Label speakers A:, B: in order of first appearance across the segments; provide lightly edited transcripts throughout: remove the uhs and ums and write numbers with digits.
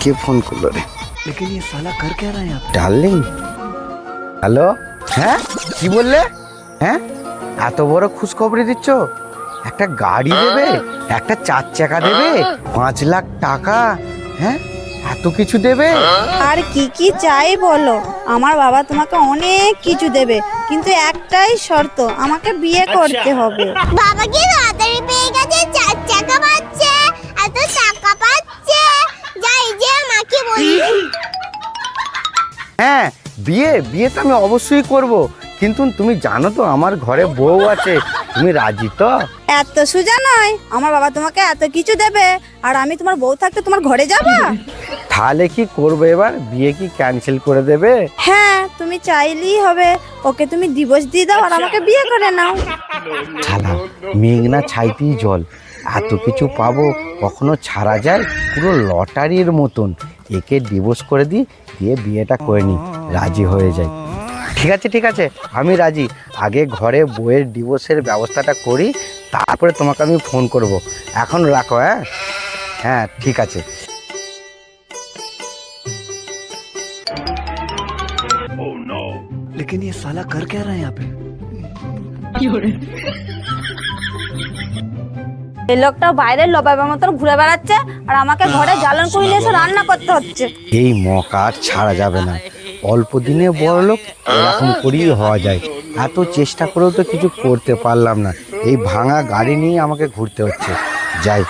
A: কে phone করলো রে?
B: लेकिन ये साला कर क्या रहा है यहाँ पे?
A: Darling, hello. হ্যাঁ, কি বললে? হ্যাঁ, এত বড় খুশখবরি দিচ্ছ? একটা গাড়ি দেবে, একটা 4 চাকা দেবে, 5 লাখ টাকা, হ্যাঁ এত কিছু দেবে?
C: আর কি কি চাই বলো? আমার বাবা তোমাকে অনেক কিছু দেবে, কিন্তু একটাই শর্ত, আমাকে বিয়ে করতে হবে।
D: বাবা কি লটারি পেয়ে গেছে, 4 চাকা পাচ্ছে, এত টাকা পাচ্ছে, যাই যে মাকে বলি।
A: হ্যাঁ, বিয়ে তো আমি অবশ্যই করব, কিন্তু তুমি জানো তো আমার ঘরে বউ আছে, তুমি রাজি তো?
C: এত সোজা নয়, আমার বাবা তোমাকে এত কিছু দেবে আর আমি তোমার বউ থাকতে তোমার ঘরে যাবা?
A: তাহলে কি করবে এবার? বিয়ে কি ক্যান্সেল করে দেবে?
C: হ্যাঁ, তুমি চাইলেই হবে, ওকে তুমি ডিভোর্স দিয়ে দাও আর আমাকে বিয়ে করে নাও।
A: শালা, মেঘনা ছাইতেই জল, এত কিছু পাবো কখনো ছাড়া যায়? পুরো লটারির মতন। একে ডিভোর্স করে দিই, দিয়ে বিয়েটা করে নিই, রাজি হয়ে যাই। ঠিক আছে, আমি রাজি। আগে ঘরে বউয়ের ডিভোর্সের ব্যবস্থাটা করি, তারপরে তোমাকে আমি ফোন করব। এখন রাখো। হ্যাঁ হ্যাঁ, ঠিক আছে।
B: लेकिन ये साला कर क्या रहा है यहाँ पे?
C: এই লোকটা বাইরের লোবাবের মতন ঘুরে বেড়াচ্ছে আর আমাকে ঘরে জ্বালান কইলে এসে রান্না করতে হচ্ছে।
A: এই মকা আর ছাড়া যাবে না। অল্প দিনে বড় লোক এরকম করেই হওয়া যায়। এত চেষ্টা করেও তো কিছু করতে পারলাম না। এই ভাঙা গাড়ি নিয়ে আমাকে ঘুরতে হচ্ছে। যাই।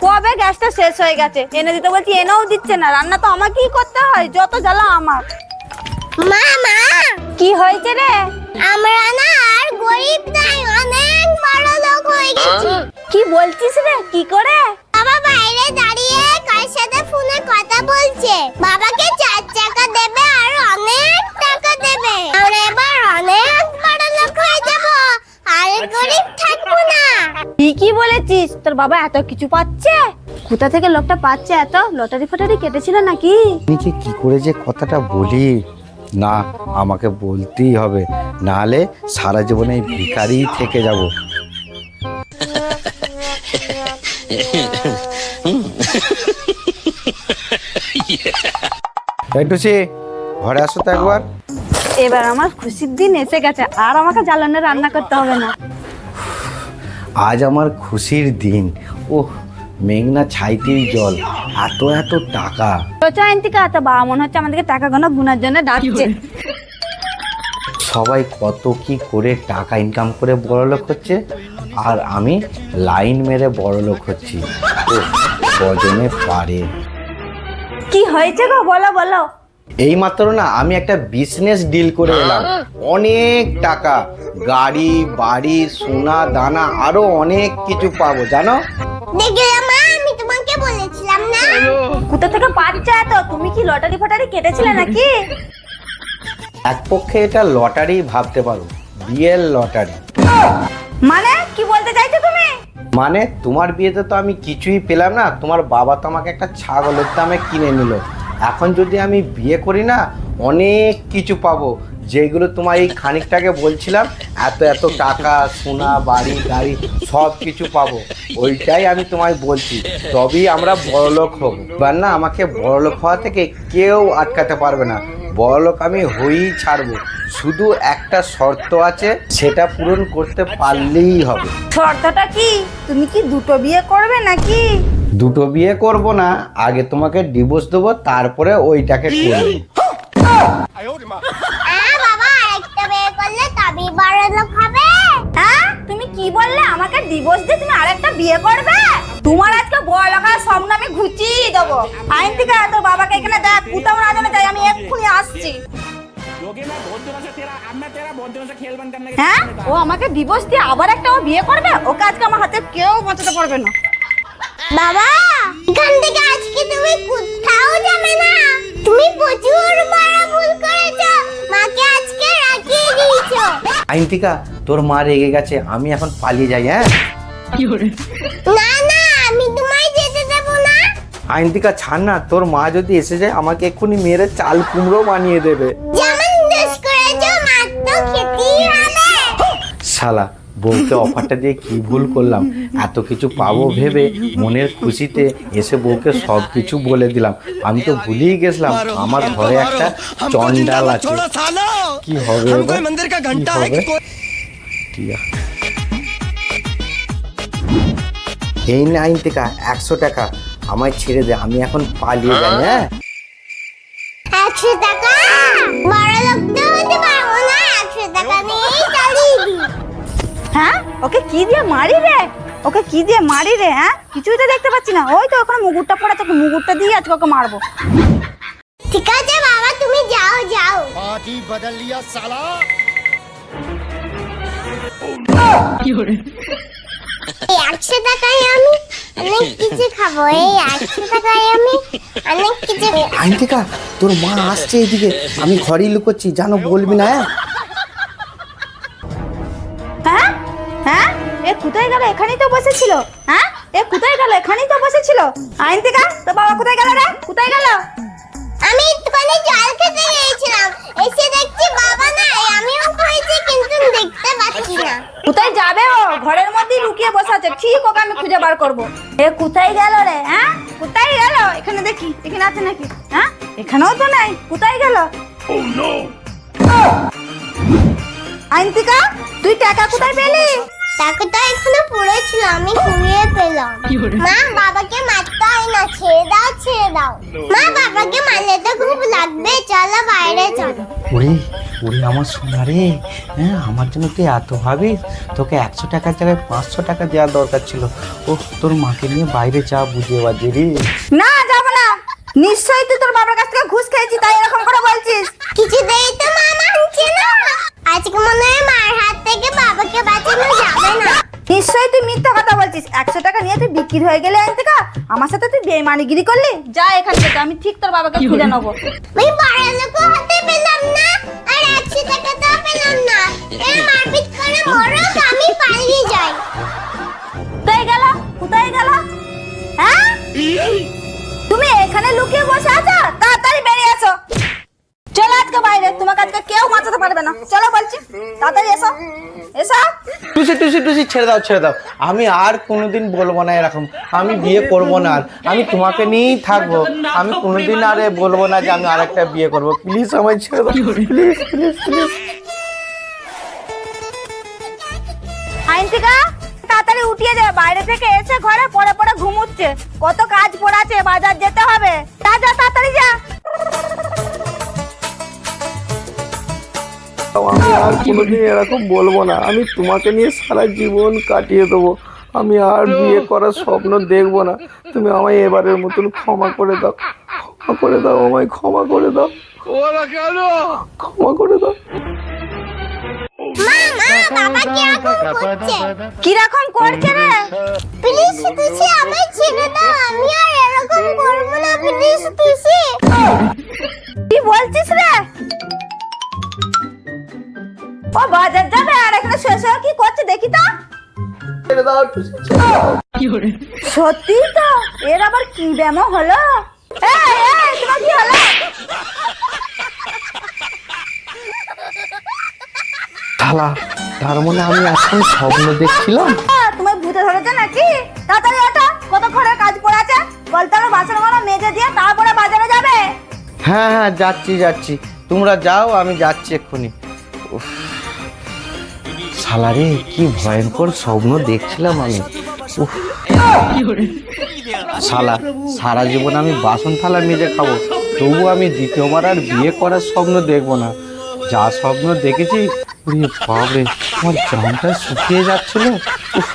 C: কবে গ্যাসটা শেষ হয়ে গেছে, এনে দিতে বলছি এনেও দিচ্ছে না, রান্না তো আমাকেই করতে হয়, যত জ্বালা আমার।
D: মা মা,
C: কি হয়েছে রে?
D: আমরা না আর গরিব নাই, অনেক বড় লোক হয়ে গেছি।
C: কি বলছিস রে? কি করে?
D: বাবা বাইরে দাঁড়িয়ে কার সাথে ফোনে কথা বলছে, বাবাকে 4 চাকা দেবে আর অনেক টাকা দেবে, আমরা এবার অনেক বড় লোক হয়ে যাব, আর গরিব থাকবো না।
C: কি বলেছিস? তোর বাবা এত কিছু পাচ্ছে? কোথা থেকে লোকটা পাচ্ছে এত? লটারি ফটারি কেটেছিল নাকি?
A: নিজে কি করে যে কথাটা বলি, না আমাকে বলতেই হবে, নাহলে সারা জীবনে এই ভিখারি থেকে যাব। টুসি, ঘরে আসো তো একবার।
C: এবার আমার খুশির দিন এসে গেছে, আর আমাকে জ্বালানে রান্না করতে হবে না।
A: আজ আমার খুশির দিন। ওহ, মেঘনা ছাইতেই জল, এত টাকা।
C: চয়ন্তিকা, তো বাবা মনে হচ্ছে আমাদেরকে টাকা গোনার জন্য ডাকছে।
A: সবাই কত কি করে টাকা ইনকাম করে বড়লোক হচ্ছে, আর আমি লাইন মেরে বড়লোক হচ্ছি। ও কজনে পারে।
C: কি হয়েছে গো, বলো।
A: এই মাত্র না আমি একটা বিজনেস ডিল করে এলাম, অনেক টাকা, গাড়ি বাড়ি সোনা দানা আরো অনেক কিছু পাবো জানো।
D: দেখলে মা, আমি তোমাকে বলেছিলাম না।
C: কোথা থেকে পাচ্ছে এত? তুমি কি লটারি ফটারি কেটেছিলে নাকি?
A: এক পক্ষে এটা লটারি ভাবতে পারো, বিয়ের লটারি।
C: মানে কি বলতে চাইছো তুমি?
A: মানে তোমার বিয়েতে তো আমি কিছুই পেলাম না, তোমার বাবা তো আমাকে একটা ছাগলের দামে কিনে নিল। এখন যদি আমি বিয়ে করি না, অনেক কিছু পাবো, যেগুলো তোমার এই খানিকটাকে বলছিলাম, এত টাকা সোনা বাড়ি গাড়ি সব কিছু পাবো। ওইটাই আমি তোমায় বলছি, তবেই আমরা বড়লোক হব। এবার না আমাকে বড়লোক হওয়া থেকে কেউ আটকাতে পারবে না, বড়লোক আমি হয়েই ছাড়বো। শুধু একটা শর্ত আছে, সেটা পূরণ করতে পারলেই হবে।
C: শর্তটা কি? তুমি কি দুটো বিয়ে করবে নাকি?
A: দুটো বিয়ে করব না, আগে তোমাকে ডিভোর্স দেবো, তারপরে ওইটাকে করবো।
D: বাবা আরেকটা বিয়ে করলে তবেই বড় লোক হবে।
C: হ্যাঁ, তুমি কি বললে? আমাকে ডিভোর্স দিয়ে তুমি আরেকটা বিয়ে করবে? তোমার আজকে বড় লোকের স্বপ্ন আমি ঘুচিয়ে দেবো। আইন থেকে তোর বাবাকে এখানে দেখ, কোথাও না জানে যাই, আমি এক্ষুনি আসছি। হ্যাঁ, ও আমাকে ডিভোর্স দিয়ে আবার একটা ও বিয়ে করবে? ওকে আজকে আমার হাতে কেউ বাঁচাতে পারবে না।
D: বাবা, এখান থেকে আজকে তুমি কোথাও যাবে না, তুমি প্রচুর বড় ভুল করেছো, মাকে আজকে রাখিয়ে দিয়েছো।
A: আইনতিকা, তোর মা রেগে গেছে, আমি এখন পালিয়ে যাই। হ্যাঁ
D: না না, আমি তোমায় যেতে দেব না।
A: আইনতিকা ছাড় না, তোর মা যদি এসে যায় আমাকে এক্ষুনি মেরে চাল কুমড়ো বানিয়ে দেবে।
D: যেমন দোষ করেছো, মা তো খেতেই হবে।
A: শালা, বউকে অফারটা দিয়ে কি ভুল করলাম, এত কিছু পাবো ভেবে মনের খুশিতে এসে বউকে সব কিছু বলে দিলাম। আমি তো ভুলেই গেছিলাম আমার ঘরে একটা চন্ডাল আছে। কি হবে এবার? কি হবে? ঠিক আছে, এই না আইনতিকা 100 টাকা আমায় ছেড়ে দে, আমি এখন পালিয়ে যাই। হ্যাঁ
D: 100 টাকা বড় লোক তো হতে পারবো না, 100 টাকা নিয়েই চালিয়ে দিই।
C: হ্যাঁ ওকে কি দিয়ে মারি রে, ওকে কি দিয়ে মারি রে? হ্যাঁ কিছুই তো দেখতে পাচ্ছি না। ওই তো ওখানে মুগুরটা পড়ে, তোকে মুগুরটা দিয়ে আজকে ওকে মারবো।
D: ঠিক আছে বাবা, তুমি যাও যাও। এই 100 টাকায় আমি অনেক কিছু খাবো, এই 100 টাকায় আমি অনেক কিছু।
A: আইনতিকা তোর মা আসছে এদিকে, আমি ঘরেই লুকোচ্ছি, জানো বলবি না।
C: হ্যাঁ হ্যাঁ এ কোথায় গেল? এখানেই তো বসেছিল। হ্যাঁ এ কোথায় গেল? এখানেই তো বসেছিল। আইনতিকা তোর বাবা কোথায় গেল রে? কোথায় গেল?
D: আমি একটুখানি জল খেতে গিয়েছিলাম, এসে দেখছি বাবা নাই, আমিও খুঁজছি কিন্তু দেখতে পাচ্ছি না।
C: কোথায় যাবে ও? ঘরের মধ্যেই লুকিয়ে বসে আছে। ঠিক ওকে আমি খুঁজে বার করবো। এ কোথায় গেল রে? হ্যাঁ কোথায় গেল? এখানে দেখি, এখানে আছে নাকি? হ্যাঁ এখানেও তো নাই, কোথায় গেল? আইনতিকা তুই টাকা কোথায় পেলি?
D: টাকা তো এখনো পড়েছিল, আমি কুড়িয়ে পেলাম। মা বাবাকে মারতে হয় না, ছেড়ে দাও ছেড়ে দাও। মা বাবাকে মারলে তো খুব লাগবে, চলো বাইরে চলো।
A: ওরে ওরে আমার সোনা রে, হ্যাঁ আমার জন্য তুই এত ভাবিস? তোকে 100 টাকার জায়গায় 500 টাকা দেওয়ার দরকার ছিল। ও তোর মাকে নিয়ে বাইরে যা, বুঝিয়ে বাজে রে।
C: না যাবো না। নিশ্চয়ই তুই তোর বাবার কাছ থেকে ঘুষ খেয়েছিস, তাই এরকম করে বলছিস।
D: কিছুতেই তো মা মানছে না, আজকে মনে হয় মার হাত থেকে বাবাকে বাঁচানো যাবে না।
C: নিশ্চয়ই তুই মিথ্যা কথা বলছিস। 100 টাকা নিয়ে তুই বিক্রি হয়ে গেলে আইনতিকা, আমার সাথে তুই বেইমানিগিরি করলি। যা এখান থেকে, আমি ঠিক তোর বাবাকে খুঁজে নেবো।
D: আমি বড় লোক হতে পেলাম না, আর 100 টাকা তো পেলাম না। এর মারপিট করে মরক, আমি পালিয়ে যাই।
C: কোথায় গেল? কোথায় গেল? হ্যাঁ তুমি এখানে লুকিয়ে বসে আছো? তাড়াতাড়ি বেরিয়ে এসো। চলো আজকে বাইরে, তোমাকে আজকে কেউ বাঁচাতে পারবে না। চলো বলছি, তাড়াতাড়ি এসো এসো।
A: টুসি টুসি টুসি ছেড়ে দাও ছেড়ে দাও, আমি আর কোনোদিন বলবো না এরকম। আমি বিয়ে করবো না, আর আমি তোমাকে নিয়েই থাকবো। আমি কোনোদিন আর বলবো না যে আমি আরেকটা বিয়ে করবো। প্লিজ আমায় ছেড়ে দাও, প্লিজ প্লিজ প্লিজ।
C: আইনতিকা তাড়াতাড়ি উঠিয়ে দে, বাইরে থেকে এসে ঘরে পড়ে পড়ে ঘুমুচ্ছে। কত কাজ পড়াছে, বাজার যেতে হবে। যা যা তাড়াতাড়ি যা।
A: আমি আর কোনোদিন এরকম বলবো না, আমি তোমাকে নিয়ে সারা জীবন কাটিয়ে দেবো। আমি আর বিয়ে করার স্বপ্ন দেখবো না। তুমি আমায় এবারের মতন ক্ষমা করে দাও, ক্ষমা করে দাও, আমায় ক্ষমা করে দাও, ক্ষমা করে দাও।
D: মা বাবা কি এখন করছে?
C: কিরকম করছে রে?
D: প্লিজ তুসি আমায় ছেড়ে দাও, আমি আর এরকম করবো না, প্লিজ তুসি।
C: কি বলছিস রে? ও বাজার যাবে আর এখানে শেষে কি করছে দেখি তো।
A: ছেড়ে দাও, টুসি, ছেড়ে দাও।
C: সত্যি তো, এর আবার কি ডেমো হলো? এই এই তোমার কি হলো?
A: থালা, তার মানে আমি এখন স্বপ্ন দেখছিলাম।
C: তোমার ভূতে ধরেছে নাকি? তাড়াতাড়ি ওঠো, কত ঘরের কাজ পড়ে আছে। বলতে হবে বাসন মারা মেজে দিয়ে তারপরে বাজারে যাবে।
A: হ্যাঁ হ্যাঁ যাচ্ছি যাচ্ছি, তোমরা যাও, আমি যাচ্ছি এক্ষুনি। উফ, শালা রে কি ভয়ঙ্কর স্বপ্ন দেখছিলাম আমি। উফ, শালা সারা জীবন আমি বাসন থালা মেজে খাবো, তবু আমি দ্বিতীয়বার আর বিয়ে করার স্বপ্ন দেখবো না। যা স্বপ্ন দেখেছি, বাপরে আমার জানটা শুকিয়ে যাচ্ছিল। উফ।